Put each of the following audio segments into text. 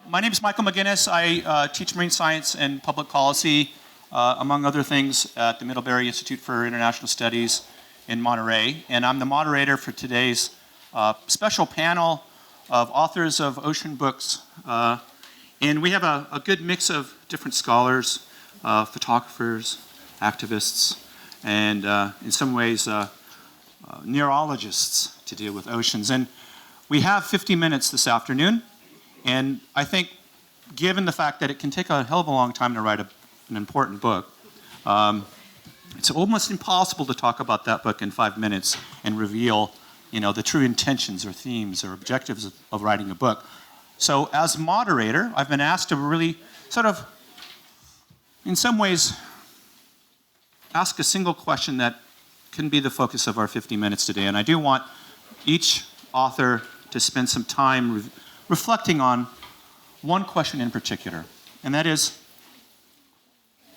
My name is Michael McGinniss. I teach marine science and public policy, among other things, at the Middlebury Institute for International Studies in Monterey. And I'm the moderator for today's special panel of authors of ocean books. And we have a good mix of different scholars, photographers, activists, and in some ways, neurologists to deal with oceans. And we have 50 minutes this afternoon. And I think, given the fact that it can take a hell of a long time to write an important book, it's almost impossible to talk about that book in 5 minutes and reveal, the true intentions or themes or objectives of writing a book. So, as moderator, I've been asked to really sort of, in some ways, ask a single question that can be the focus of our 50 minutes today. And I do want each author to spend some time reflecting on one question in particular, and that is,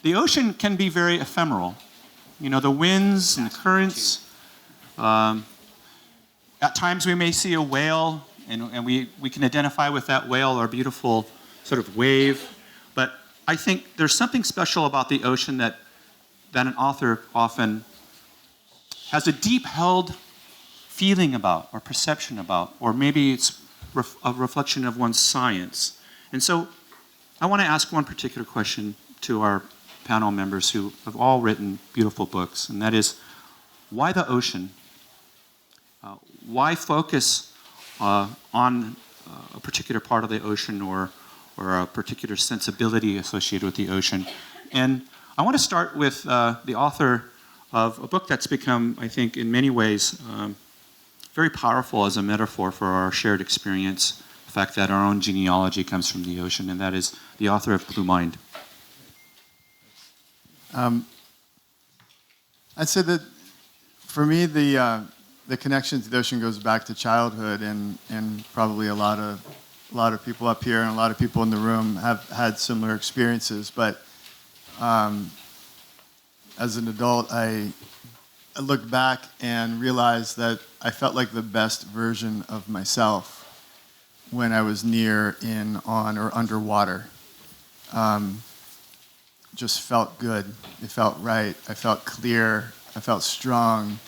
the ocean can be very ephemeral. The winds and the currents. At times we may see a whale, and we can identify with that whale or beautiful sort of wave. But I think there's something special about the ocean that an author often has a deep-held feeling about or perception about, or maybe it's a reflection of one's science. And so I want to ask one particular question to our panel members who have all written beautiful books, and that is, why the ocean? Why focus on a particular part of the ocean or a particular sensibility associated with the ocean? And I want to start with the author of a book that's become, I think, in many ways, very powerful as a metaphor for our shared experience, the fact that our own genealogy comes from the ocean, and that is the author of Blue Mind. I'd say that for me, the connection to the ocean goes back to childhood, and probably a lot of people up here and a lot of people in the room have had similar experiences. But as an adult, I looked back and realized that I felt like the best version of myself when I was near, in, on, or underwater. Just felt good. It felt right. I felt clear. I felt strong.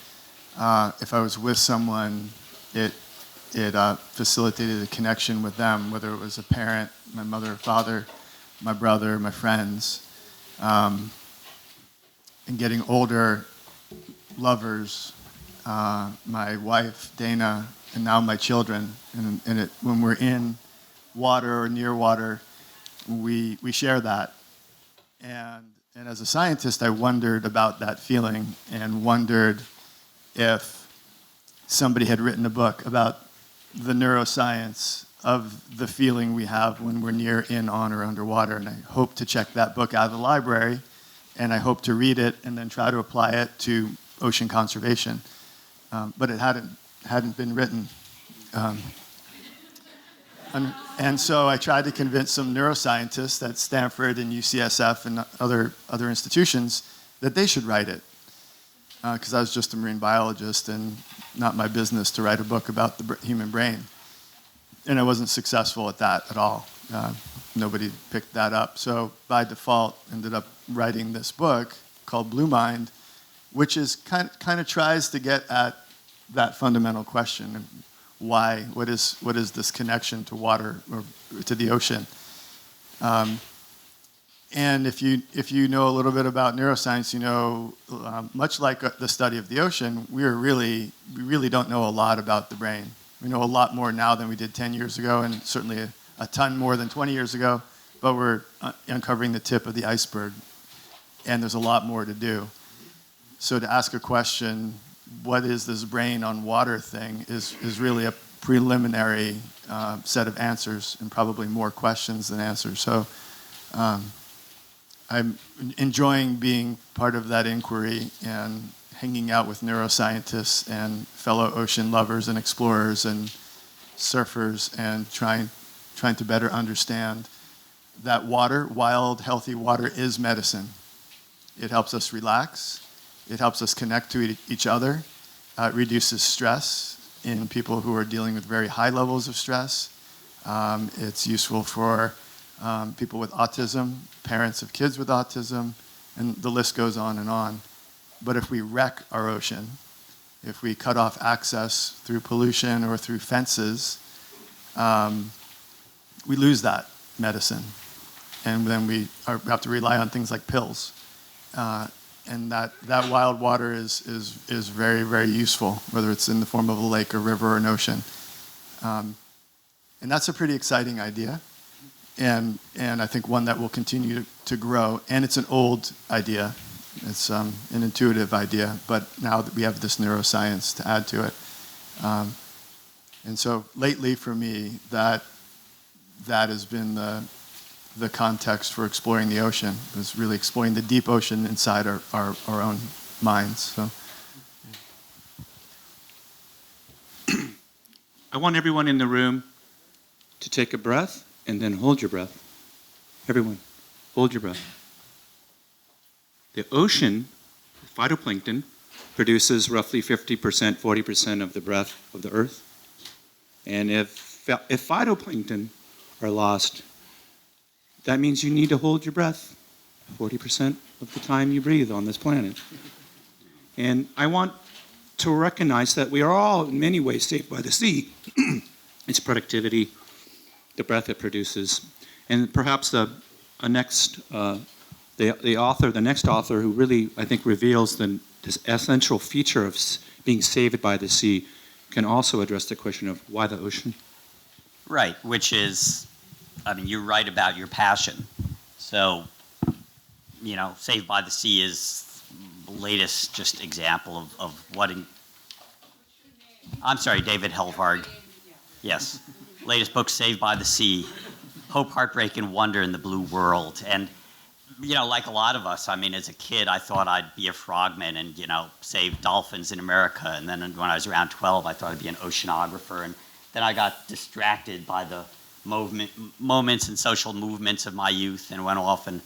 If I was with someone, it facilitated a connection with them, whether it was a parent, my mother, father, my brother, my friends. And getting older, lovers, my wife, Dana, and now my children. And when we're in water or near water, we share that. And as a scientist, I wondered about that feeling and wondered if somebody had written a book about the neuroscience of the feeling we have when we're near, in, on, or underwater. And I hope to check that book out of the library, and I hope to read it and then try to apply it to ocean conservation. But it hadn't been written. And so I tried to convince some neuroscientists at Stanford and UCSF and other institutions that they should write it. Because I was just a marine biologist and not my business to write a book about the human brain. And I wasn't successful at that at all. Nobody picked that up. So by default, ended up writing this book called Blue Mind, which is kind of tries to get at that fundamental question: why? What is this connection to water or to the ocean? And if you know a little bit about neuroscience, much like the study of the ocean, we really don't know a lot about the brain. We know a lot more now than we did 10 years ago, and certainly a ton more than 20 years ago. But we're uncovering the tip of the iceberg, and there's a lot more to do. So to ask a question, what is this brain on water thing, is really a preliminary set of answers, and probably more questions than answers. So I'm enjoying being part of that inquiry and hanging out with neuroscientists and fellow ocean lovers and explorers and surfers, and trying to better understand that water, wild, healthy water, is medicine. It helps us relax. It helps us connect to each other. It reduces stress in people who are dealing with very high levels of stress. It's useful for people with autism, parents of kids with autism, and the list goes on and on. But if we wreck our ocean, if we cut off access through pollution or through fences, we lose that medicine. And then we have to rely on things like pills. And that wild water is very, very useful, whether it's in the form of a lake, a river, or an ocean. And that's a pretty exciting idea. And I think one that will continue to grow. And it's an old idea. It's an intuitive idea, but now that we have this neuroscience to add to it. And so lately for me, that has been the context for exploring the ocean, was really exploring the deep ocean inside our own minds. So. I want everyone in the room to take a breath and then hold your breath. Everyone, hold your breath. The ocean, phytoplankton, produces roughly 50%, 40% of the breath of the earth. And if phytoplankton are lost, that means you need to hold your breath 40% of the time you breathe on this planet. And I want to recognize that we are all in many ways saved by the sea. Its productivity, the breath it produces. And perhaps the next author who really, I think, reveals this essential feature of being saved by the sea can also address the question of why the ocean. Right, which is, I mean, you're right about your passion. So, Saved by the Sea is the latest just example of what I'm sorry, David Helvarg. Yes. Latest book, Saved by the Sea. Hope, Heartbreak, and Wonder in the Blue World. And, like a lot of us, I mean, as a kid, I thought I'd be a frogman and, save dolphins in America. And then when I was around 12, I thought I'd be an oceanographer. And then I got distracted by the moments and social movements of my youth and went off and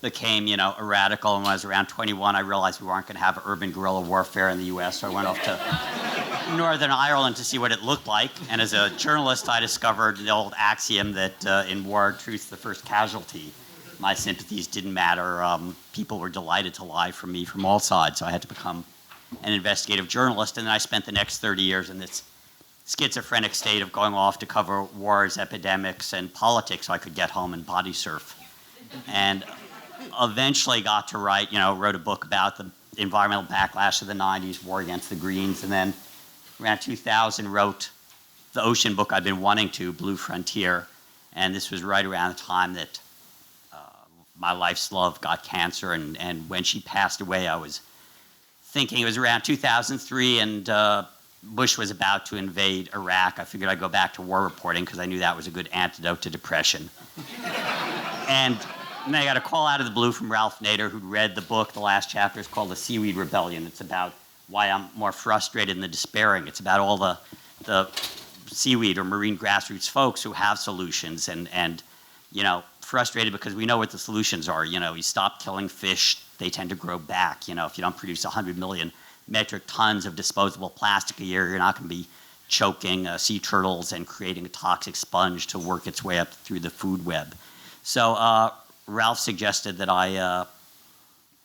became, a radical. And when I was around 21, I realized we weren't going to have urban guerrilla warfare in the U.S., so I went off to Northern Ireland to see what it looked like. And as a journalist, I discovered the old axiom that in war, truth's the first casualty. My sympathies didn't matter. People were delighted to lie for me from all sides, so I had to become an investigative journalist. And then I spent the next 30 years in this schizophrenic state of going off to cover wars, epidemics, and politics so I could get home and body surf. And eventually got to write, wrote a book about the environmental backlash of the 90s, war against the Greens, and then around 2000 wrote the ocean book I've been wanting to, Blue Frontier. And this was right around the time that my life's love got cancer, and when she passed away, I was thinking it was around 2003, and Bush was about to invade Iraq. I figured I'd go back to war reporting because I knew that was a good antidote to depression. And I got a call out of the blue from Ralph Nader, who'd read the book. The last chapter is called The Seaweed Rebellion. It's about why I'm more frustrated than despairing. It's about all the seaweed or marine grassroots folks who have solutions and frustrated because we know what the solutions are. You stop killing fish, they tend to grow back. If you don't produce 100 million metric tons of disposable plastic a year, you're not going to be choking sea turtles and creating a toxic sponge to work its way up through the food web. So Ralph suggested that I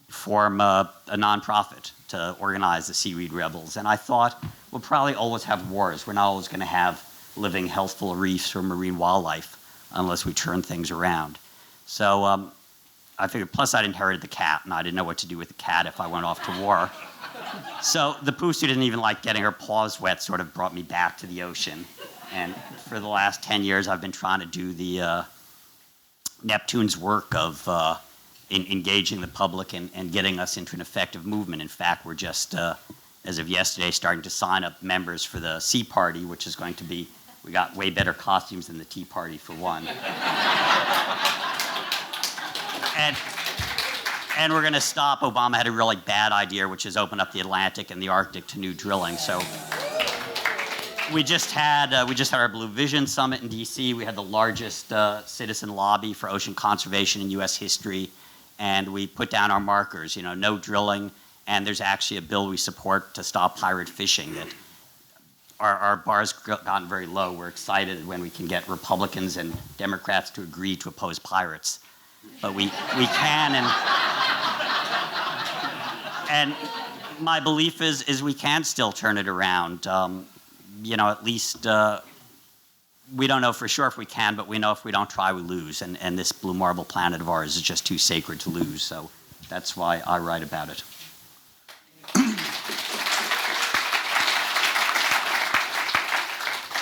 form a nonprofit to organize the Seaweed Rebels. And I thought, we'll probably always have wars. We're not always going to have living, healthful reefs or marine wildlife unless we turn things around. So I figured, plus I'd inherited the cat, and I didn't know what to do with the cat if I went off to war. So the Pussy didn't even like getting her paws wet, sort of brought me back to the ocean. And for the last 10 years, I've been trying to do the Neptune's work of engaging the public and getting us into an effective movement. In fact, we're just, as of yesterday, starting to sign up members for the Sea Party, which is going to be, we got way better costumes than the Tea Party, for one. And we're going to stop. Obama had a really bad idea, which is open up the Atlantic and the Arctic to new drilling. So we just had our Blue Vision Summit in D.C. We had the largest citizen lobby for ocean conservation in U.S. history, and we put down our markers. No drilling, and there's actually a bill we support to stop pirate fishing that our bar's gotten very low. We're excited when we can get Republicans and Democrats to agree to oppose pirates. But we can, and my belief is we can still turn it around. At least we don't know for sure if we can, but we know if we don't try, we lose. And this blue marble planet of ours is just too sacred to lose. So that's why I write about it.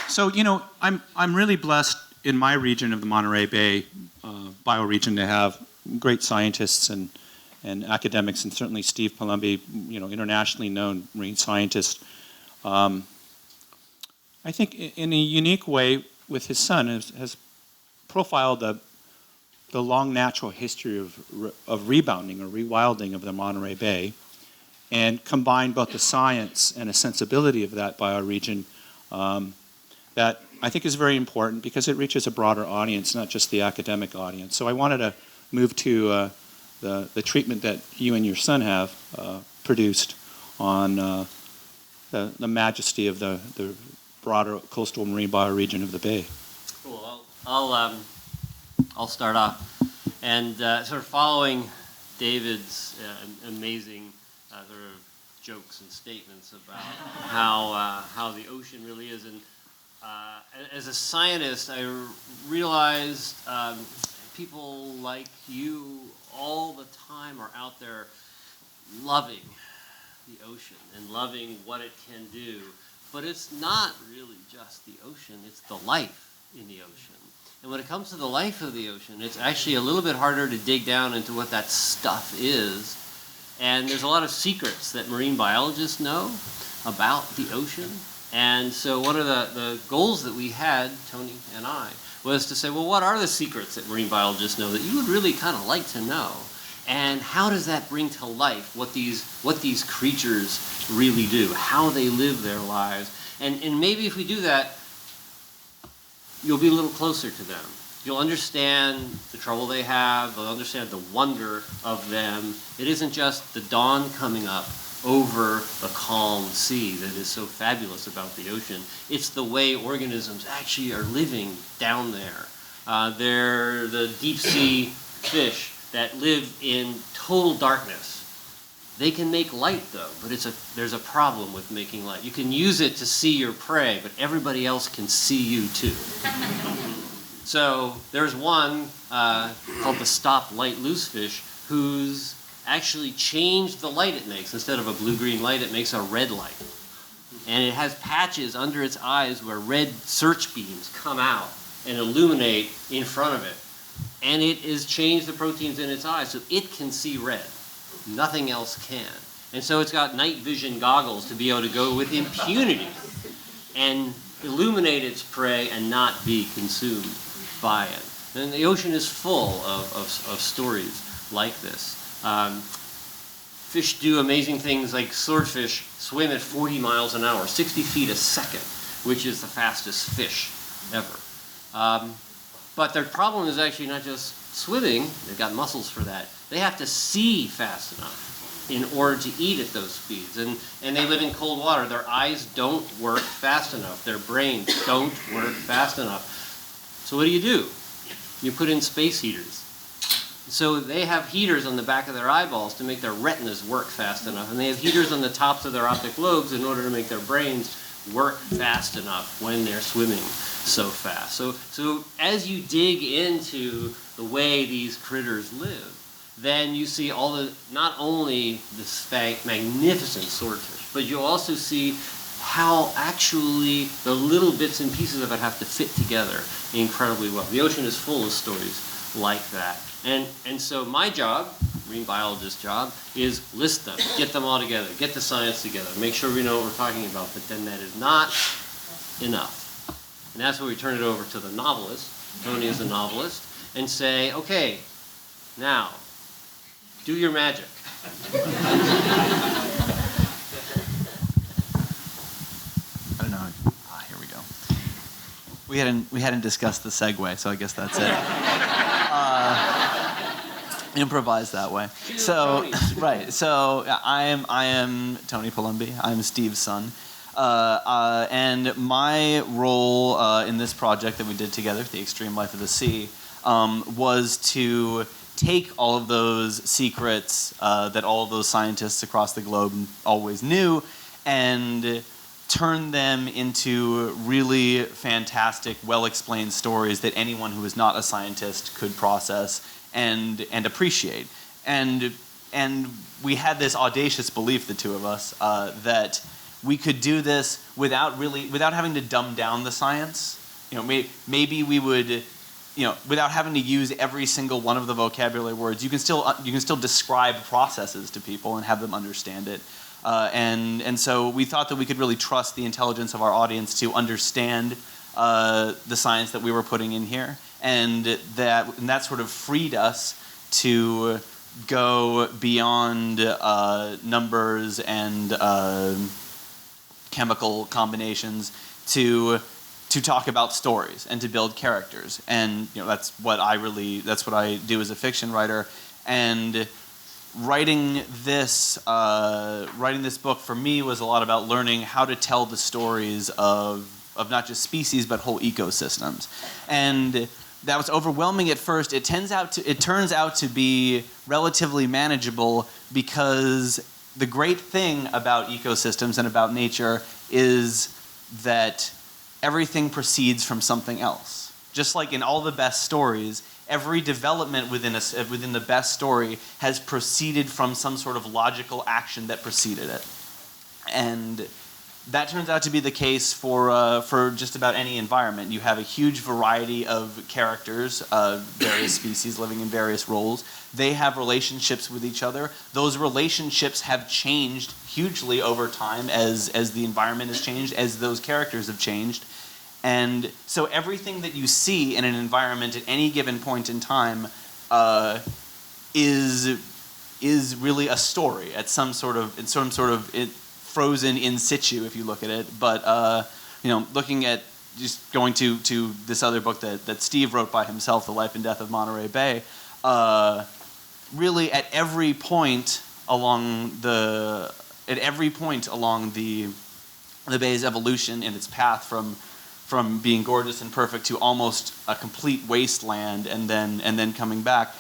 So, I'm really blessed in my region of the Monterey Bay bioregion to have great scientists and academics, and certainly Steve Palumbi, internationally known marine scientist. I think in a unique way with his son has profiled the long natural history of rebounding or rewilding of the Monterey Bay, and combined both the science and a sensibility of that bioregion that I think is very important because it reaches a broader audience, not just the academic audience. So I wanted to move to the treatment that you and your son have produced on the majesty of the broader coastal marine bioregion of the Bay. Cool. I'll start off, and sort of following David's amazing sort of jokes and statements about how the ocean really is. And as a scientist, I realized people like you all the time are out there loving the ocean and loving what it can do. But it's not really just the ocean, it's the life in the ocean. And when it comes to the life of the ocean, it's actually a little bit harder to dig down into what that stuff is. And there's a lot of secrets that marine biologists know about the ocean. And so one of the goals that we had, Tony and I, was to say, well, what are the secrets that marine biologists know that you would really kind of like to know? And how does that bring to life what these creatures really do, how they live their lives? And maybe if we do that, you'll be a little closer to them. You'll understand the trouble they have. You'll understand the wonder of them. It isn't just the dawn coming up over the calm sea that is so fabulous about the ocean. It's the way organisms actually are living down there. They're the deep sea fish that live in total darkness. They can make light though, but there's a problem with making light. You can use it to see your prey, but everybody else can see you too. So there's one called the stop light loose fish who's actually changed the light it makes. Instead of a blue-green light, it makes a red light. And it has patches under its eyes where red search beams come out and illuminate in front of it. And it has changed the proteins in its eyes so it can see red. Nothing else can. And so it's got night vision goggles to be able to go with impunity and illuminate its prey and not be consumed by it. And the ocean is full of stories like this. Fish do amazing things like swordfish swim at 40 miles an hour, 60 feet a second, which is the fastest fish ever. But their problem is actually not just swimming, they've got muscles for that. They have to see fast enough in order to eat at those speeds. And they live in cold water. Their eyes don't work fast enough. Their brains don't work fast enough. So what do? You put in space heaters. So they have heaters on the back of their eyeballs to make their retinas work fast enough. And they have heaters on the tops of their optic lobes in order to make their brains work fast enough when they're swimming so fast. So as you dig into the way these critters live, then you see not only this magnificent swordfish, but you also see how actually the little bits and pieces of it have to fit together incredibly well. The ocean is full of stories like that. And so my job, marine biologist's job, is list them, get them all together, get the science together, make sure we know what we're talking about, but then that is not enough. And that's where we turn it over to the novelist, Tony is a novelist, and say, okay, now, do your magic. I don't know. Here we go. We hadn't discussed the segue, so I guess that's it. Improvise that way. So right. So I am Tony Palumbi. I'm Steve's son. And my role in this project that we did together, The Extreme Life of the Sea, was to take all of those secrets that all of those scientists across the globe always knew and turn them into really fantastic, well-explained stories that anyone who is not a scientist could process and appreciate. And we had this audacious belief, the two of us, that we could do this without having to dumb down the science. Maybe we would, without having to use every single one of the vocabulary words. You can still describe processes to people and have them understand it. And so we thought that we could really trust the intelligence of our audience to understand the science that we were putting in here, and that sort of freed us to go beyond numbers and chemical combinations to talk about stories and to build characters. And that's what I do as a fiction writer. And writing this book for me was a lot about learning how to tell the stories of not just species but whole ecosystems. And that was overwhelming at first. It turns out to be relatively manageable, because the great thing about ecosystems and about nature is that everything proceeds from something else. Just like in all the best stories, every development within the best story has proceeded from some sort of logical action that preceded it. And that turns out to be the case for just about any environment. You have a huge variety of characters, various species living in various roles. They have relationships with each other. Those relationships have changed hugely over time as the environment has changed, as those characters have changed. And so everything that you see in an environment at any given point in time is really a story at some sort of frozen in situ, if you look at it. But looking at just going to this other book that Steve wrote by himself, The Life and Death of Monterey Bay, really at every point along the bay's evolution in its path from being gorgeous and perfect to almost a complete wasteland and then coming back,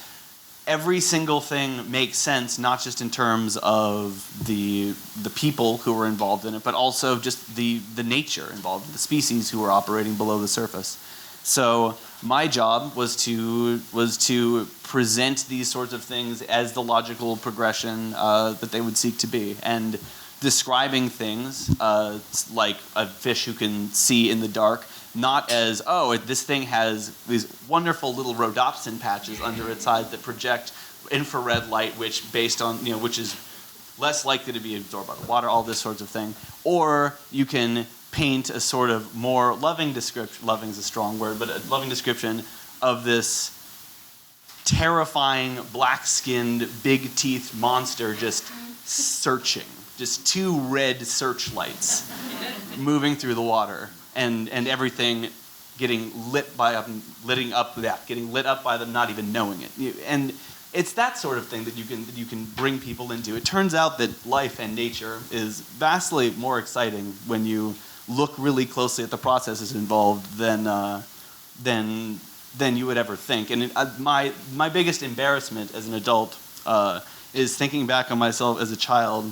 every single thing makes sense, not just in terms of the people who were involved in it, but also just the nature involved, the species who were operating below the surface. So my job was to present these sorts of things as the logical progression that they would seek to be, and describing things like a fish who can see in the dark, not as, this thing has these wonderful little rhodopsin patches under its eyes that project infrared light, which is less likely to be absorbed by the water, all this sorts of thing. Or you can paint a sort of more loving description, loving is a strong word, but a loving description of this terrifying, black-skinned, big-teethed monster just searching. Just two red searchlights moving through the water, and everything getting lit up by them, not even knowing it. And it's that sort of thing that you can bring people into. It turns out that life and nature is vastly more exciting when you look really closely at the processes involved than you would ever think. And my biggest embarrassment as an adult is thinking back on myself as a child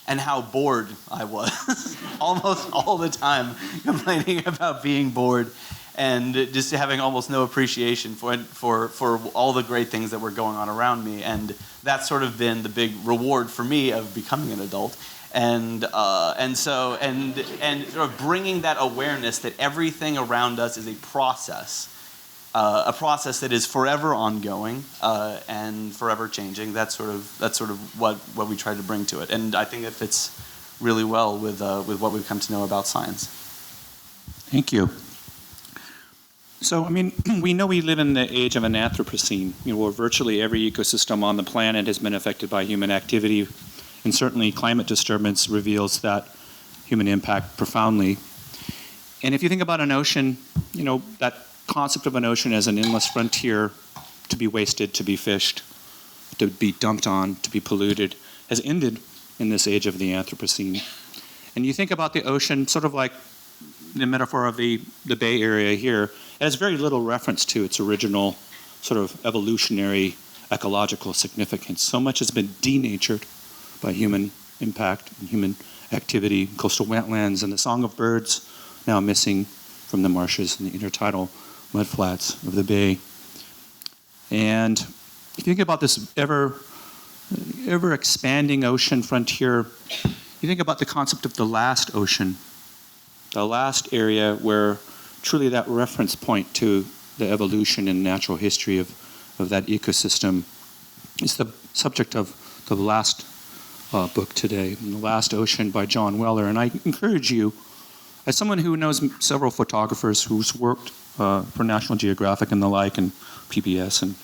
and how bored I was almost all the time, complaining about being bored and just having almost no appreciation for all the great things that were going on around me. And that's sort of been the big reward for me of becoming an adult. And sort of bringing that awareness that everything around us is a process that is forever ongoing and forever changing. That's sort of what we try to bring to it, and I think it fits really well with what we've come to know about science. Thank you. So, we know we live in the age of an Anthropocene, where virtually every ecosystem on the planet has been affected by human activity, and certainly climate disturbance reveals that human impact profoundly. And if you think about an ocean, that concept of an ocean as an endless frontier to be wasted, to be fished, to be dumped on, to be polluted, has ended in this age of the Anthropocene. And you think about the ocean sort of like the metaphor of the Bay Area here. It has very little reference to its original sort of evolutionary ecological significance. So much has been denatured by human impact and human activity, coastal wetlands, and the song of birds now missing from the marshes and the intertidal mudflats of the bay. And if you think about this ever expanding ocean frontier, you think about the concept of the last ocean, the last area where truly that reference point to the evolution and natural history of that ecosystem is the subject of the last book today, The Last Ocean by John Weller. And I encourage you, as someone who knows several photographers who's worked for National Geographic and the like, and PBS, and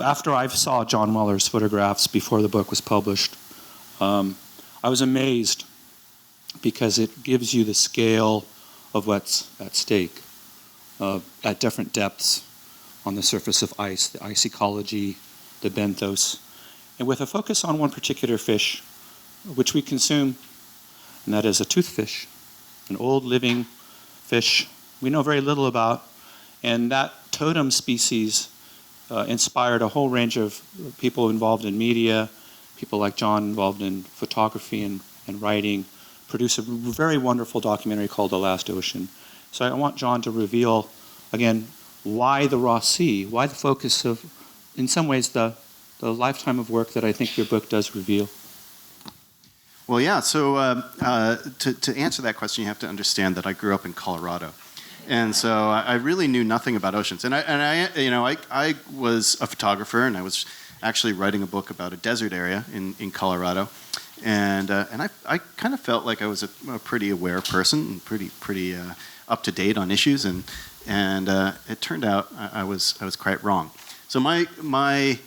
after I saw John Weller's photographs before the book was published, I was amazed because it gives you the scale of what's at stake at different depths on the surface of ice, the ice ecology, the benthos, and with a focus on one particular fish, which we consume, and that is a toothfish, an old living fish we know very little about, and that totem species inspired a whole range of people involved in media, people like John involved in photography and writing, produced a very wonderful documentary called The Last Ocean. So I want John to reveal, again, why the Ross Sea, why the focus of, in some ways, the lifetime of work that I think your book does reveal. Well, yeah, so to answer that question, you have to understand that I grew up in Colorado. And so I really knew nothing about oceans. And I was a photographer, and I was actually writing a book about a desert area in Colorado. And I kind of felt like I was a pretty aware person, and pretty up to date on issues. And it turned out I was quite wrong. So my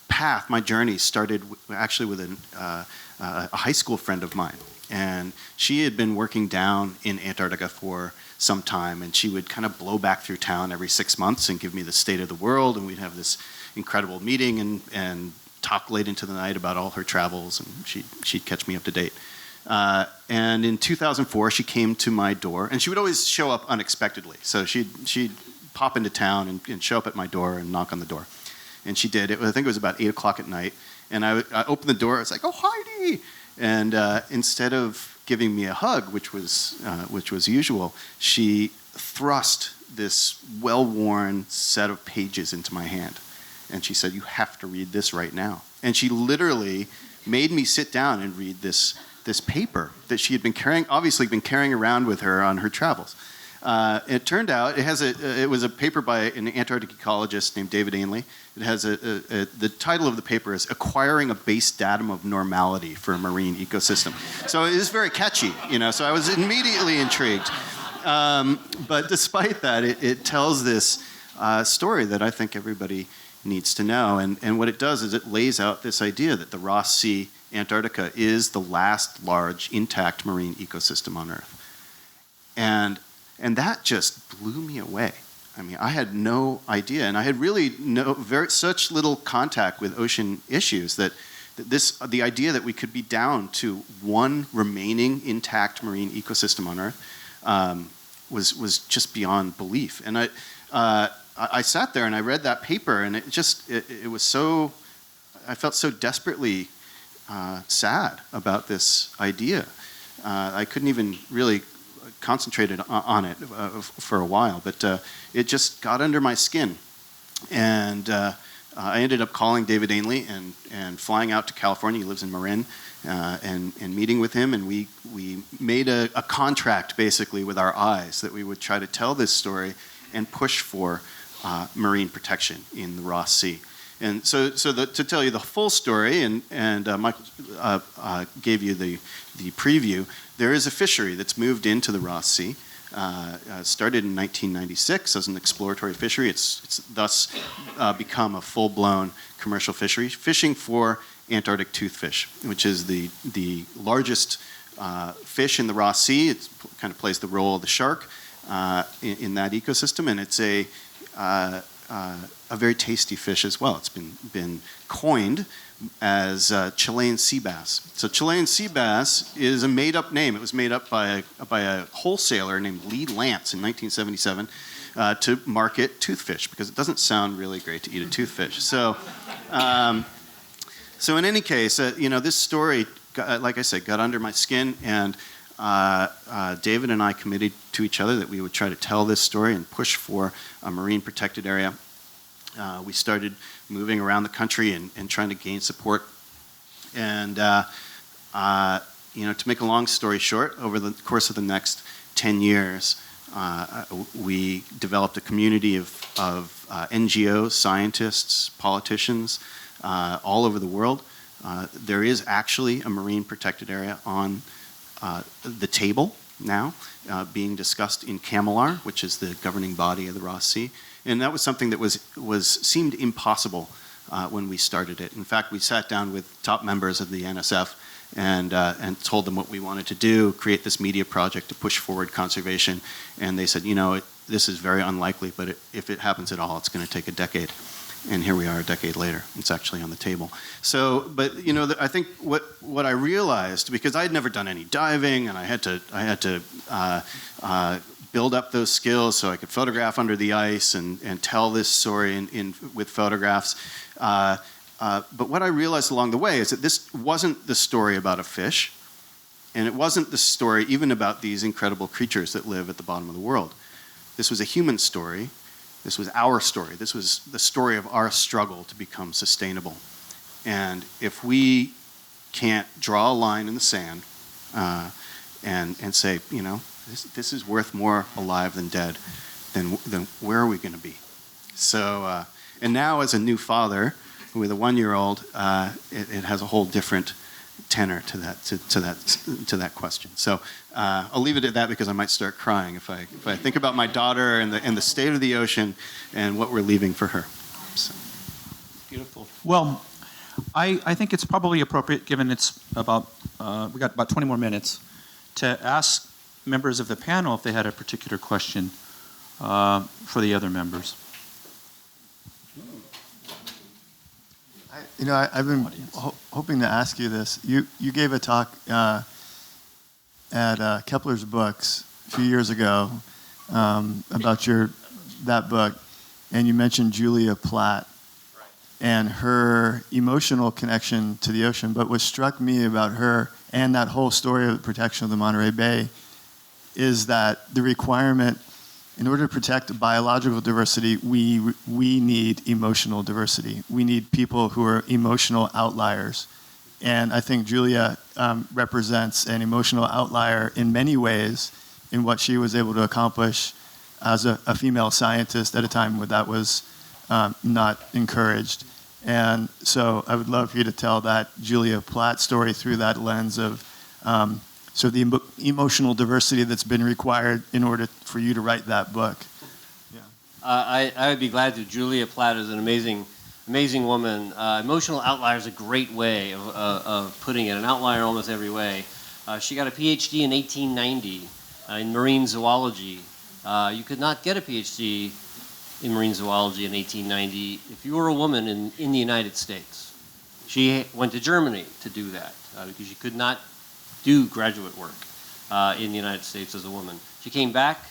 path, my journey started actually with a high school friend of mine. And she had been working down in Antarctica for some time, and she would kind of blow back through town every 6 months and give me the state of the world, and we'd have this incredible meeting and talk late into the night about all her travels, and she'd catch me up to date. And in 2004, she came to my door, and she would always show up unexpectedly. So she'd pop into town and show up at my door and knock on the door. And she did. I think it was about 8 o'clock at night, and I opened the door. I was like, "Oh, Heidi!" And instead of giving me a hug, which was usual, she thrust this well-worn set of pages into my hand. And she said, "You have to read this right now." And she literally made me sit down and read this paper that she had obviously been carrying around with her on her travels. It turned out it was a paper by an Antarctic ecologist named David Ainley. It has the title of the paper is "Acquiring a Base Datum of Normality for a Marine Ecosystem." So it is very catchy, so I was immediately intrigued. But despite that, it tells this story that I think everybody needs to know. And what it does is it lays out this idea that the Ross Sea, Antarctica, is the last large intact marine ecosystem on Earth. And that just blew me away. I mean, I had no idea, and I had really such little contact with ocean issues that the idea that we could be down to one remaining intact marine ecosystem on Earth was just beyond belief. And I sat there and I read that paper, and it was so, I felt so desperately sad about this idea. I couldn't even really concentrated on it for a while, but it just got under my skin. And I ended up calling David Ainley and flying out to California. He lives in Marin, and meeting with him. And we made a contract basically with our eyes that we would try to tell this story and push for marine protection in the Ross Sea. And so to tell you the full story, and Michael gave you the preview, there is a fishery that's moved into the Ross Sea. Started in 1996 as an exploratory fishery. It's thus become a full-blown commercial fishery, fishing for Antarctic toothfish, which is the largest fish in the Ross Sea. It kind of plays the role of the shark in that ecosystem, and it's a very tasty fish as well. It's been coined as Chilean sea bass. So Chilean sea bass is a made-up name. It was made up by a wholesaler named Lee Lance in 1977 to market toothfish, because it doesn't sound really great to eat a toothfish. So, so in any case, this story, like I said, got under my skin, and David and I committed to each other that we would try to tell this story and push for a marine protected area. We started moving around the country and trying to gain support. And, to make a long story short, over the course of the next 10 years, we developed a community of NGOs, scientists, politicians, all over the world. There is actually a marine protected area on the table now, being discussed in CAMLR, which is the governing body of the Ross Sea. And that was something that seemed impossible when we started it. In fact, we sat down with top members of the NSF and told them what we wanted to do, create this media project to push forward conservation. And they said, this is very unlikely, but if it happens at all, it's going to take a decade. And here we are a decade later. It's actually on the table. So, but I think what I realized, because I had never done any diving, and I had to build up those skills so I could photograph under the ice and tell this story with photographs. But what I realized along the way is that this wasn't the story about a fish, and it wasn't the story even about these incredible creatures that live at the bottom of the world. This was a human story. This was our story. This was the story of our struggle to become sustainable. And if we can't draw a line in the sand and say, this is worth more alive than dead, then where are we going to be? So, and now as a new father with a 1-year-old, it has a whole different tenor to that question. So I'll leave it at that, because I might start crying if I think about my daughter and the state of the ocean and what we're leaving for her. So. Beautiful. Well, I think it's probably appropriate, given it's about, we got about 20 more minutes, to ask members of the panel if they had a particular question for the other members. I've been hoping to ask you this. You gave a talk at Kepler's Books a few years ago about that book, and you mentioned Julia Platt and her emotional connection to the ocean. But what struck me about her and that whole story of the protection of the Monterey Bay is that the requirement, in order to protect biological diversity, we need emotional diversity. We need people who are emotional outliers. And I think Julia represents an emotional outlier in many ways in what she was able to accomplish as a female scientist at a time when that was not encouraged. And so I would love for you to tell that Julia Platt story through that lens of the emotional diversity that's been required in order for you to write that book. Yeah. I would be glad to. Julia Platt is an amazing woman. Emotional outlier is a great way of putting it, an outlier in almost every way. She got a PhD in 1890 in marine zoology. You could not get a PhD in marine zoology in 1890 if you were a woman in the United States. She went to Germany to do that because she could not do graduate work in the United States as a woman. She came back,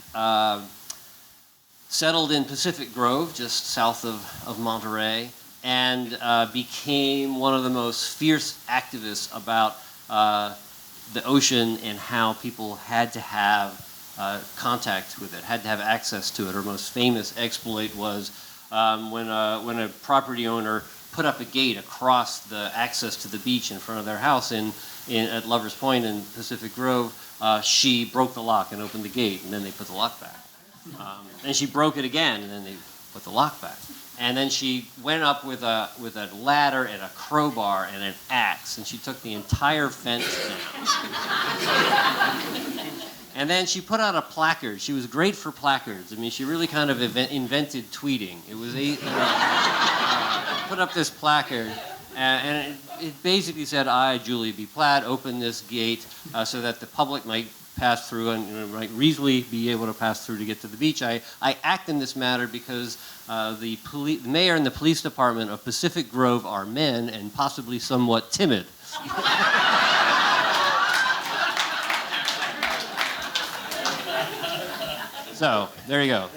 settled in Pacific Grove, just south of Monterey, and became one of the most fierce activists about the ocean and how people had to have contact with it, had to have access to it. Her most famous exploit was when a property owner put up a gate across the access to the beach in front of their house at Lover's Point in Pacific Grove. She broke the lock and opened the gate, and then they put the lock back. And she broke it again, and then they put the lock back. And then she went up with a ladder and a crowbar and an axe, and she took the entire fence down. And then she put out a placard. She was great for placards. I mean, she really kind of invented tweeting. It was put up this placard, and it basically said, "I, Julia B. Platt, open this gate so that the public might pass through and might reasonably be able to pass through to get to the beach. I act in this matter because the mayor and the police department of Pacific Grove are men and possibly somewhat timid. So, there you go.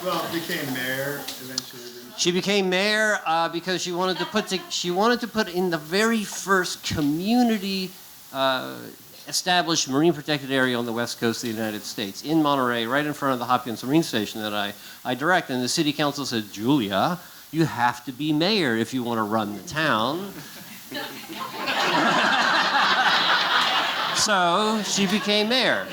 Well, became mayor eventually. She became mayor because she wanted to put in the very first community established marine protected area on the west coast of the United States, in Monterey, right in front of the Hopkins Marine Station that I direct. And the city council said, Julia, you have to be mayor if you want to run the town. So she became mayor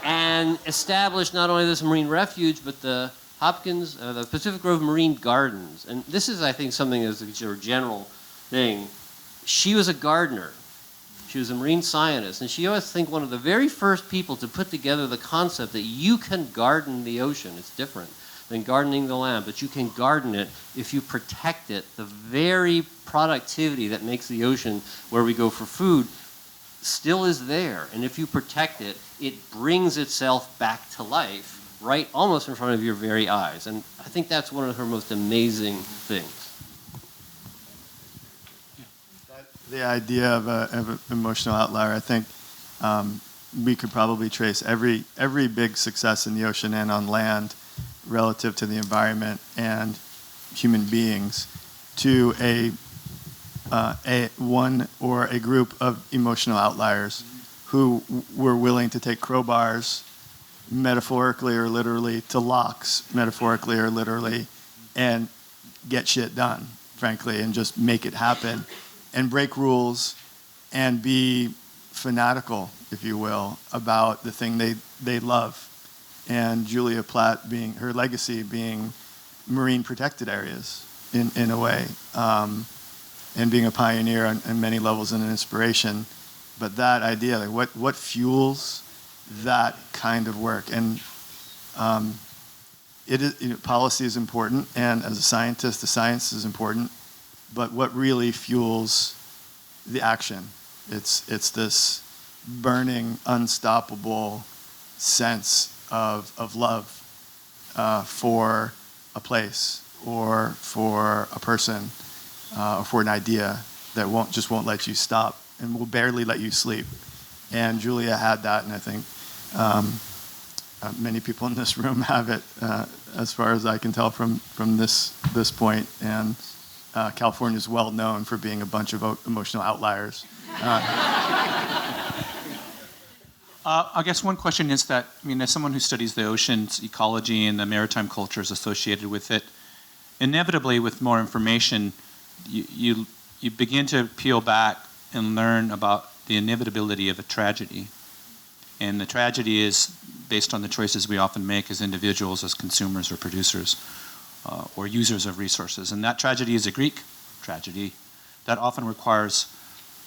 and established not only this marine refuge, but the the Pacific Grove Marine Gardens. And this is, I think, something that's a general thing. She was a gardener. She was a marine scientist. And she always think one of the very first people to put together the concept that you can garden the ocean. It's different than gardening the land, but you can garden it if you protect it. The very productivity that makes the ocean where we go for food still is there. And if you protect it, it brings itself back to life right almost in front of your very eyes. And I think that's one of her most amazing things. The idea of an emotional outlier, I think we could probably trace every big success in the ocean and on land relative to the environment and human beings to a one or a group of emotional outliers who were willing to take crowbars, metaphorically or literally, to locks, metaphorically or literally, and get shit done, frankly, and just make it happen, and break rules, and be fanatical, if you will, about the thing they love. And Julia Platt her legacy being marine protected areas in a way, and being a pioneer on many levels and an inspiration. But that idea, like what fuels that kind of work? And it is, policy is important, and as a scientist, the science is important. But what really fuels the action? It's this burning, unstoppable sense of love for a place or for a person or for an idea that won't let you stop and will barely let you sleep. And Julia had that, and I think many people in this room have it, as far as I can tell from this point. And California is well known for being a bunch of emotional outliers. I guess one question is that, as someone who studies the ocean's ecology and the maritime cultures associated with it, inevitably with more information, you begin to peel back and learn about the inevitability of a tragedy. And the tragedy is based on the choices we often make as individuals, as consumers or producers, or users of resources. And that tragedy is a Greek tragedy that often requires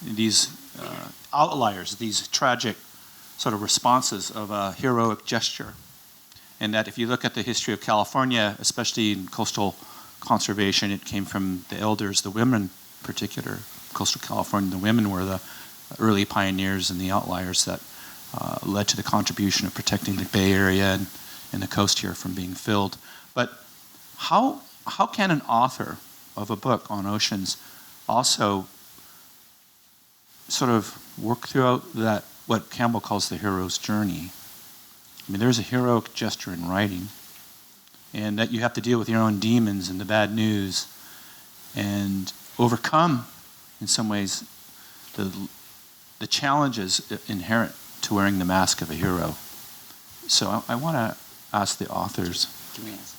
these outliers, these tragic sort of responses of a heroic gesture. And that if you look at the history of California, especially in coastal conservation, it came from the elders, the women in particular. Coastal California, the women were the early pioneers and the outliers that led to the contribution of protecting the Bay Area and the coast here from being filled. But how can an author of a book on oceans also sort of work throughout that, what Campbell calls the hero's journey? There's a heroic gesture in writing, and that you have to deal with your own demons and the bad news and overcome, in some ways, the challenges inherent to wearing the mask of a hero. So I want to ask the authors. Can we ask?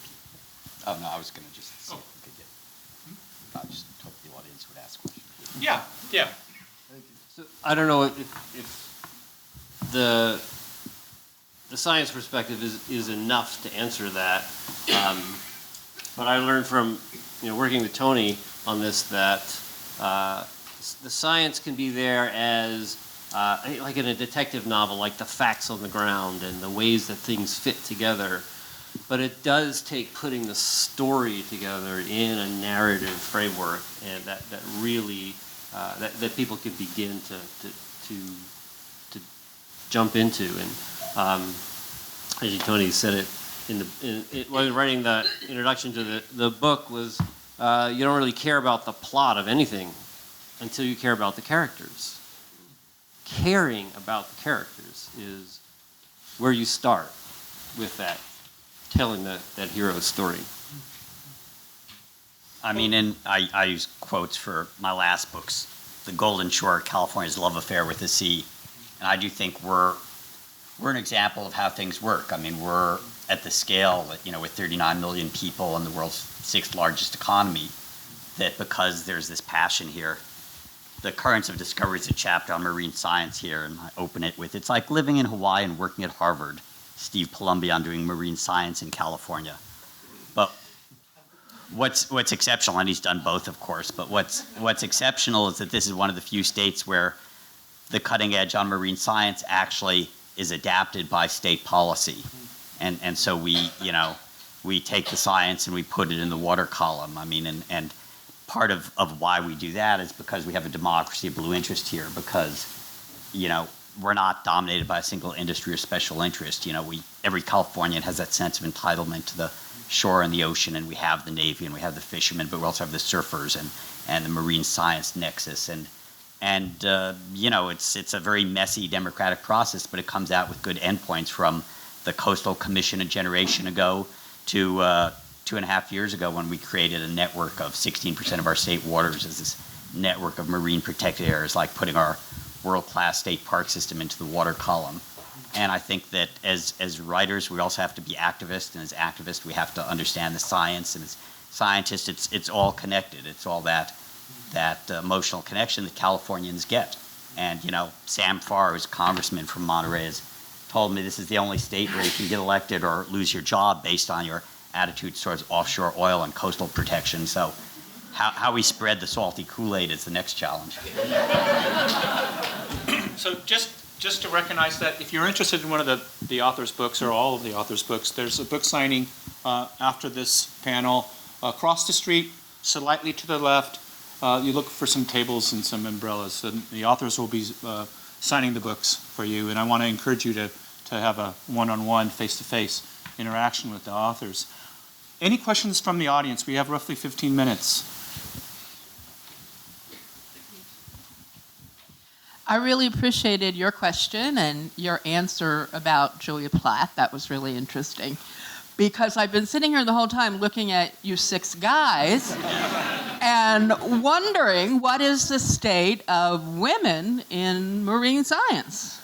Oh, no, I was going to just see if we could get. I just hope the audience would ask questions. Yeah. So I don't know if the science perspective is enough to answer that. But I learned from working with Tony on this that the science can be there as like in a detective novel, like the facts on the ground and the ways that things fit together. But it does take putting the story together in a narrative framework, and that really that people can begin to jump into. And as Tony said it when writing the introduction to the book was you don't really care about the plot of anything until you care about the characters. Caring about the characters is where you start with that, telling that hero's story. I mean, and I use quotes for my last books, The Golden Shore, California's Love Affair with the Sea. And I do think we're an example of how things work. I mean, we're at the scale that, with 39 million people and the world's 6th largest economy, that because there's this passion here, the Currents of Discovery is a chapter on marine science here, and I open it with, it's like living in Hawaii and working at Harvard. Steve Palumbi on doing marine science in California. But what's exceptional, and he's done both, of course, but what's exceptional is that this is one of the few states where the cutting edge on marine science actually is adapted by state policy. And so we take the science and we put it in the water column. I mean, and part of why we do that is because we have a democracy of blue interest here, because, we're not dominated by a single industry or special interest. Every Californian has that sense of entitlement to the shore and the ocean, and we have the Navy and we have the fishermen, but we also have the surfers and the marine science nexus. And it's a very messy democratic process, but it comes out with good endpoints, from the Coastal Commission a generation ago to 2.5 years ago when we created a network of 16% of our state waters as this network of marine protected areas, like putting our world-class state park system into the water column. And I think that as writers, we also have to be activists, and as activists, we have to understand the science, and as scientists, it's all connected. It's all that emotional connection that Californians get. And, Sam Farr, who's a congressman from Monterey, has told me this is the only state where you can get elected or lose your job based on your attitude towards offshore oil and coastal protection. So how we spread the salty Kool-Aid is the next challenge. So just to recognize that if you're interested in one of the author's books, or all of the author's books, there's a book signing after this panel. Across the street, slightly to the left, you look for some tables and some umbrellas, and the authors will be signing the books for you. And I want to encourage you to have a one-on-one, face-to-face interaction with the authors. Any questions from the audience? We have roughly 15 minutes. I really appreciated your question and your answer about Julia Platt. That was really interesting, because I've been sitting here the whole time looking at you 6 guys and wondering what is the state of women in marine science.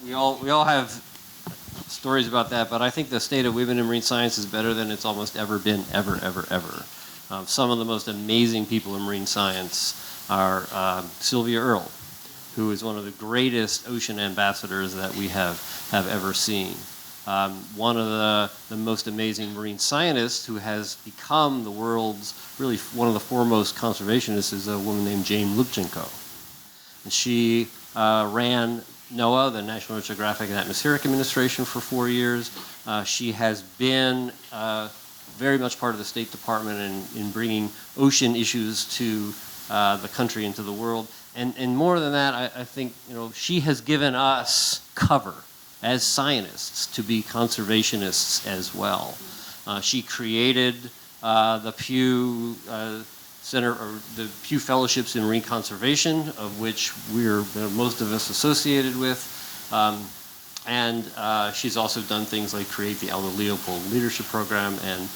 We all have stories about that, but I think the state of women in marine science is better than it's almost ever been, ever. Some of the most amazing people in marine science are Sylvia Earle, who is one of the greatest ocean ambassadors that we have ever seen. One of the most amazing marine scientists who has become the world's, really one of the foremost conservationists, is a woman named Jane Lubchenco. And she ran NOAA, the National Oceanographic and Atmospheric Administration, for 4 years. She has been very much part of the State Department in bringing ocean issues to the country and to the world. And more than that, I think she has given us cover as scientists to be conservationists as well. She created the Pew Center, or the Pew Fellowships in Marine Conservation, of which we're most of us associated with. And she's also done things like create the Elder Leopold Leadership Program and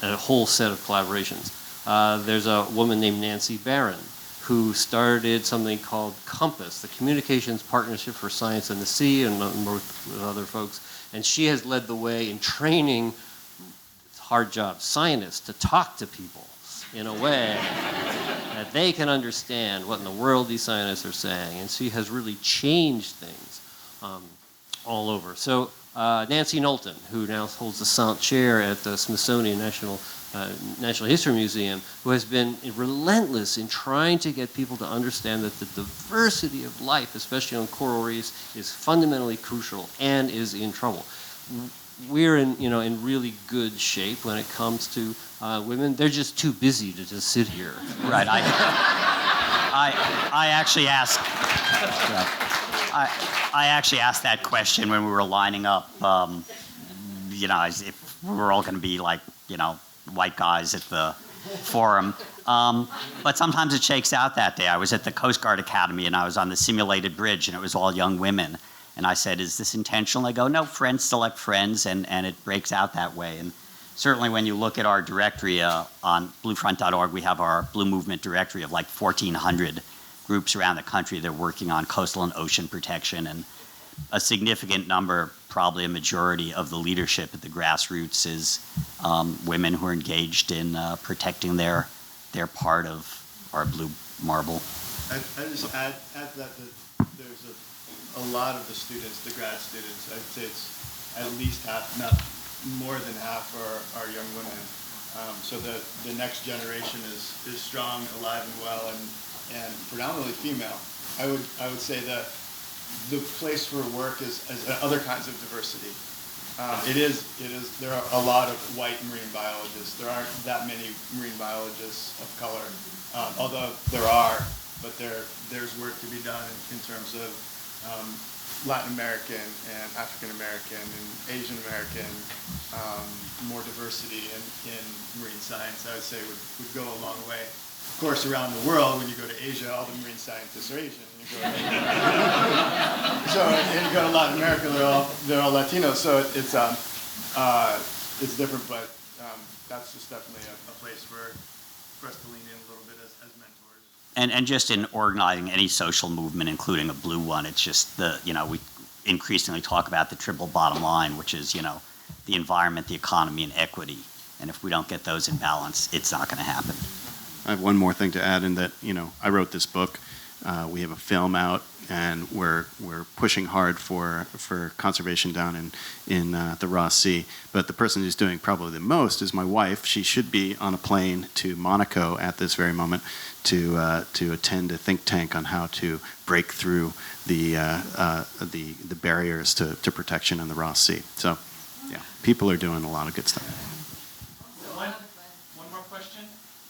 a whole set of collaborations. There's a woman named Nancy Barron who started something called COMPASS, the Communications Partnership for Science and the Sea, and with other folks. And she has led the way in training, it's a hard job, scientists to talk to people in a way that they can understand what in the world these scientists are saying. And she has really changed things all over. So Nancy Knowlton, who now holds the Sant Chair at the Smithsonian National History Museum, who has been relentless in trying to get people to understand that the diversity of life, especially on coral reefs, is fundamentally crucial and is in trouble. We're in really good shape when it comes to women. They're just too busy to just sit here. Right. I actually asked. I actually asked that question when we were lining up. If we were all going to be like, white guys at the forum. But sometimes it shakes out that day. I was at the Coast Guard Academy and I was on the simulated bridge and it was all young women. And I said, is this intentional? They go, no, friends select friends, and it breaks out that way. And certainly when you look at our directory on bluefront.org, we have our Blue Movement directory of like 1,400 groups around the country that are working on coastal and ocean protection. And a significant number, probably a majority of the leadership at the grassroots is women who are engaged in protecting their part of our blue marble. I just add that there's a lot of the students, the grad students, I'd say it's at least half, not more than half are young women. So the next generation is strong, alive and well, and predominantly female. I would say that the place for work is other kinds of diversity. It is. There are a lot of white marine biologists. There aren't that many marine biologists of color, although there are. But there's work to be done in terms of Latin American and African American and Asian American, more diversity in marine science. I would say would go a long way. Of course, around the world, when you go to Asia, all the marine scientists are Asian. And you go to Latin America, they're all Latinos. So it's different, but that's just definitely a place for us to lean in a little bit as mentors. And just in organizing any social movement, including a blue one, it's just we increasingly talk about the triple bottom line, which is, the environment, the economy, and equity. And if we don't get those in balance, it's not going to happen. I have one more thing to add in that, I wrote this book. We have a film out, and we're pushing hard for conservation down in the Ross Sea. But the person who's doing probably the most is my wife. She should be on a plane to Monaco at this very moment to attend a think tank on how to break through the barriers to protection in the Ross Sea. So, yeah, people are doing a lot of good stuff. One more question,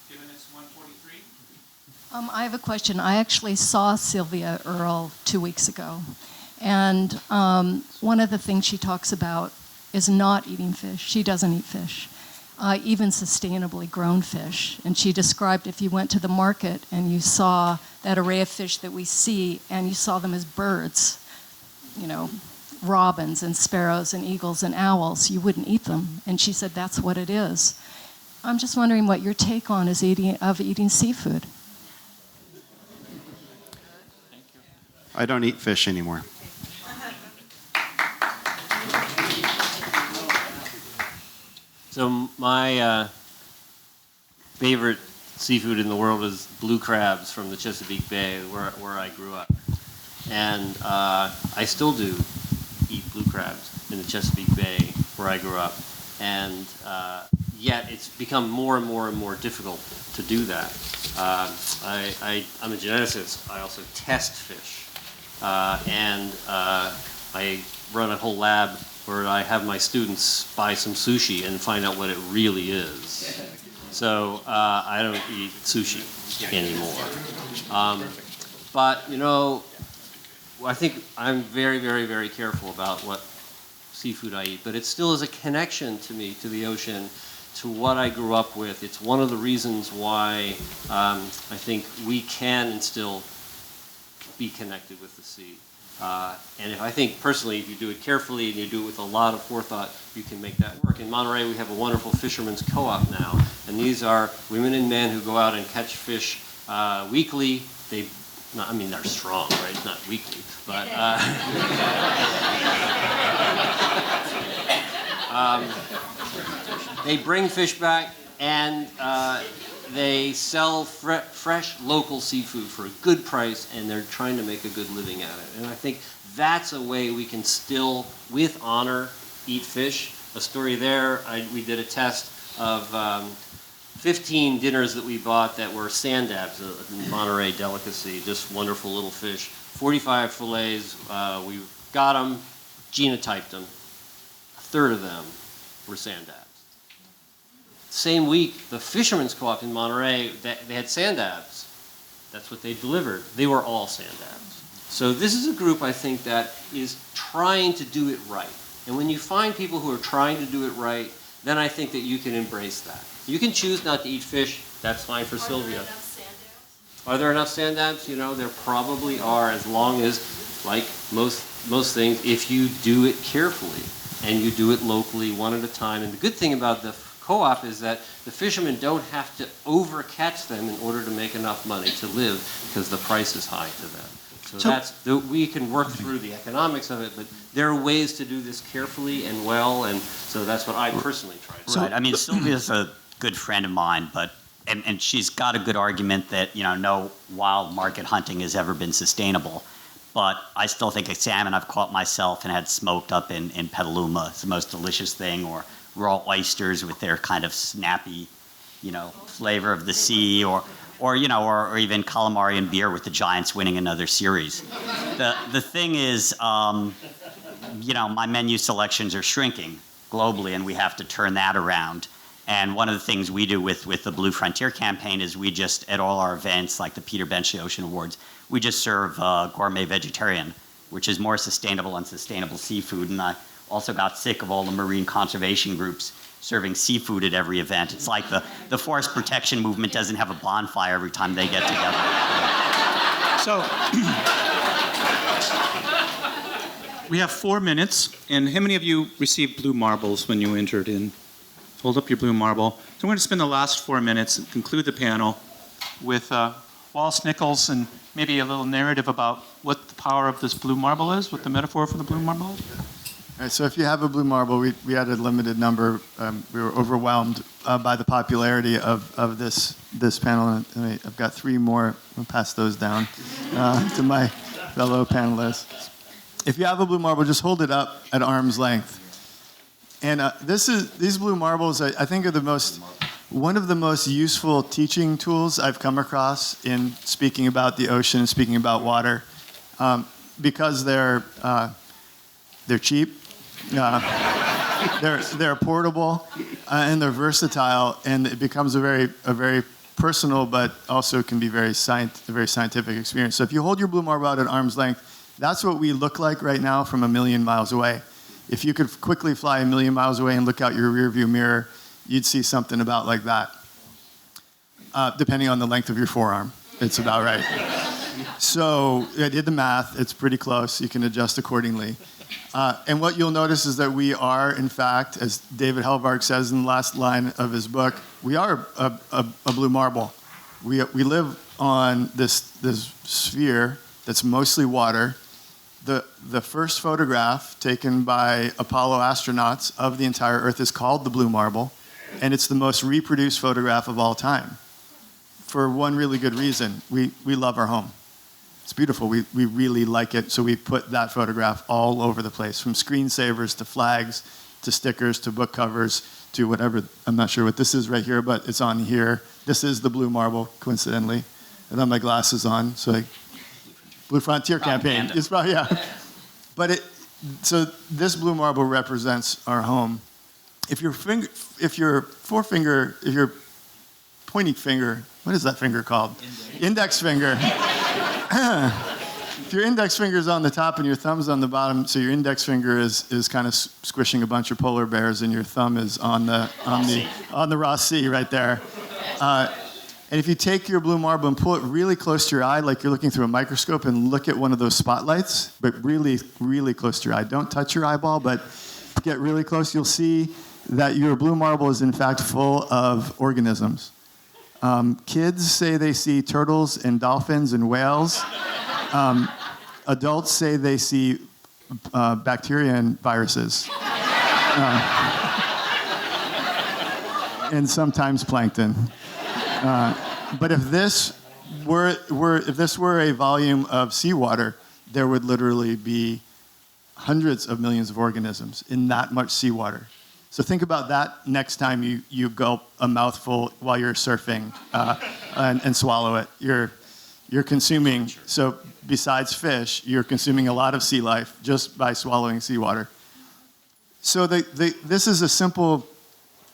given it's 1:43. I have a question. I actually saw Sylvia Earle 2 weeks ago, and one of the things she talks about is not eating fish. She doesn't eat fish, even sustainably grown fish. And she described if you went to the market and you saw that array of fish that we see, and you saw them as birds, robins and sparrows and eagles and owls, you wouldn't eat them. And she said that's what it is. I'm just wondering what your take on is eating seafood. I don't eat fish anymore. So my favorite seafood in the world is blue crabs from the Chesapeake Bay, where I grew up, and I still do eat blue crabs in the Chesapeake Bay where I grew up, and yet it's become more and more and more difficult to do that. I'm a geneticist. I also test fish, and I run a whole lab where I have my students buy some sushi and find out what it really is. So I don't eat sushi anymore. But, I think I'm very, very, very careful about what seafood I eat. But it still is a connection to me, to the ocean, to what I grew up with. It's one of the reasons why I think we can and still be connected with the sea. And I think personally, if you do it carefully and you do it with a lot of forethought, you can make that work. In Monterey, we have a wonderful fishermen's co-op now, and these are women and men who go out and catch fish weekly. They're strong, right? Not weekly, but they bring fish back and they sell fresh local seafood for a good price, and they're trying to make a good living at it. And I think that's a way we can still, with honor, eat fish. A story there, we did a test of 15 dinners that we bought that were sand dabs, a Monterey delicacy, just wonderful little fish. 45 fillets, we got them, genotyped them. A third of them were sand dabs. Same week, the Fishermen's Co-op in Monterey, they had sand dabs. That's what they delivered. They were all sand dabs. So this is a group, I think, that is trying to do it right. And when you find people who are trying to do it right, then I think that you can embrace that. You can choose not to eat fish. That's fine for Sylvia. Are there enough sand dabs? You know, there probably are, as long as, like most things, if you do it carefully and you do it locally, one at a time. And the good thing about the co-op is that the fishermen don't have to overcatch them in order to make enough money to live, because the price is high to them. So we can work through the economics of it, but there are ways to do this carefully and well, and so that's what I personally try to do. Right. I mean, Sylvia's a good friend of mine, but and she's got a good argument that, you know, no wild market hunting has ever been sustainable. But I still think a salmon I've caught myself and had smoked up in Petaluma is the most delicious thing, or raw oysters with their kind of snappy, you know, flavor of the sea, or even calamari and beer with the Giants winning another series. The thing is, you know, my menu selections are shrinking globally, and we have to turn that around. And one of the things we do with the Blue Frontier campaign is we just, at all our events, like the Peter Benchley Ocean Awards, we just serve gourmet vegetarian, which is more sustainable and sustainable seafood. And I also got sick of all the marine conservation groups serving seafood at every event. It's like the forest protection movement doesn't have a bonfire every time they get together. So we have 4 minutes, and how many of you received blue marbles when you entered in? Hold up your blue marble. So we're going to spend the last 4 minutes and conclude the panel with Wallace, Nichols, and maybe a little narrative about what the power of this blue marble is, what the metaphor for the blue marble is. All right, so if you have a blue marble, we had a limited number. We were overwhelmed by the popularity of this panel. And I've got 3 more. I'll pass those down to my fellow panelists. If you have a blue marble, just hold it up at arm's length. And these blue marbles, I think, are one of the most useful teaching tools I've come across in speaking about the ocean and speaking about water, because they're cheap, they're portable, and they're versatile, and it becomes a very personal, but also can be a very scientific experience. So if you hold your blue marble out at arm's length, that's what we look like right now from 1,000,000 miles away. If you could quickly fly 1,000,000 miles away and look out your rearview mirror, you'd see something about like that. Depending on the length of your forearm, it's about right. So I did the math. It's pretty close. You can adjust accordingly. And what you'll notice is that we are, in fact, as David Helvarg says in the last line of his book, we are a blue marble. We live on this sphere that's mostly water. The first photograph taken by Apollo astronauts of the entire Earth is called the Blue Marble, and it's the most reproduced photograph of all time. For one really good reason: we love our home. It's beautiful. We really like it, so we put that photograph all over the place, from screensavers to flags to stickers to book covers to whatever. I'm not sure what this is right here, but it's on here. This is the Blue Marble, coincidentally. I have my glasses on, so Blue Frontier campaign. It's probably, yeah. But so this blue marble represents our home. If your pointing finger, what is that finger called? Index finger. If your index finger is on the top and your thumb's on the bottom, so your index finger is kind of squishing a bunch of polar bears, and your thumb is on the Ross Sea right there. And if you take your blue marble and pull it really close to your eye, like you're looking through a microscope, and look at one of those spotlights, but really, really close to your eye. Don't touch your eyeball, but get really close. You'll see that your blue marble is, in fact, full of organisms. Kids say they see turtles and dolphins and whales. Adults say they see bacteria and viruses. And sometimes plankton. But if this were a volume of seawater, there would literally be hundreds of millions of organisms in that much seawater. So think about that next time you gulp a mouthful while you're surfing and swallow it. You're consuming, so besides fish, you're consuming a lot of sea life just by swallowing seawater. So this is a simple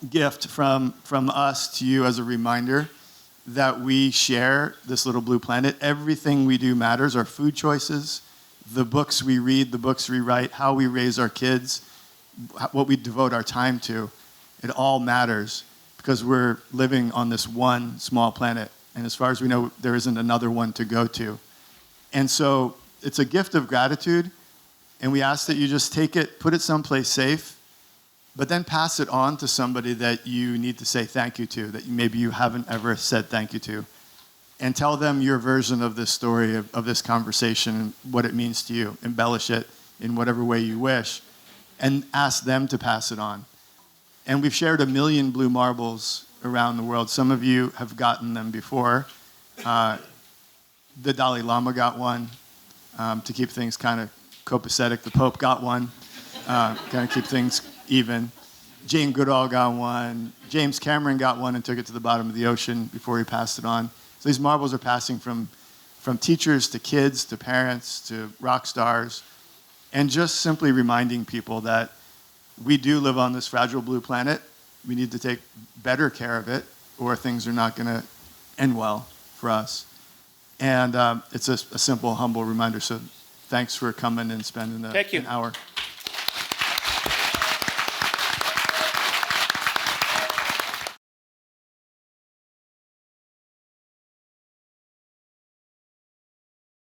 gift from us to you as a reminder that we share this little blue planet. Everything we do matters. Our food choices, the books we read, the books we write, how we raise our kids, what we devote our time to. It all matters because we're living on this one small planet. And as far as we know, there isn't another one to go to. And so it's a gift of gratitude. And we ask that you just take it, put it someplace safe, but then pass it on to somebody that you need to say thank you to, that maybe you haven't ever said thank you to. And tell them your version of this story, of this conversation, and what it means to you. Embellish it in whatever way you wish. And ask them to pass it on. And we've shared 1 million blue marbles around the world. Some of you have gotten them before. The Dalai Lama got one to keep things kind of copacetic. The Pope got one, kind of keep things even. Jane Goodall got one. James Cameron got one and took it to the bottom of the ocean before he passed it on. So these marbles are passing from teachers to kids to parents to rock stars, and just simply reminding people that we do live on this fragile blue planet. We need to take better care of it, or things are not going to end well for us. And it's a simple, humble reminder. So thanks for coming and spending an hour.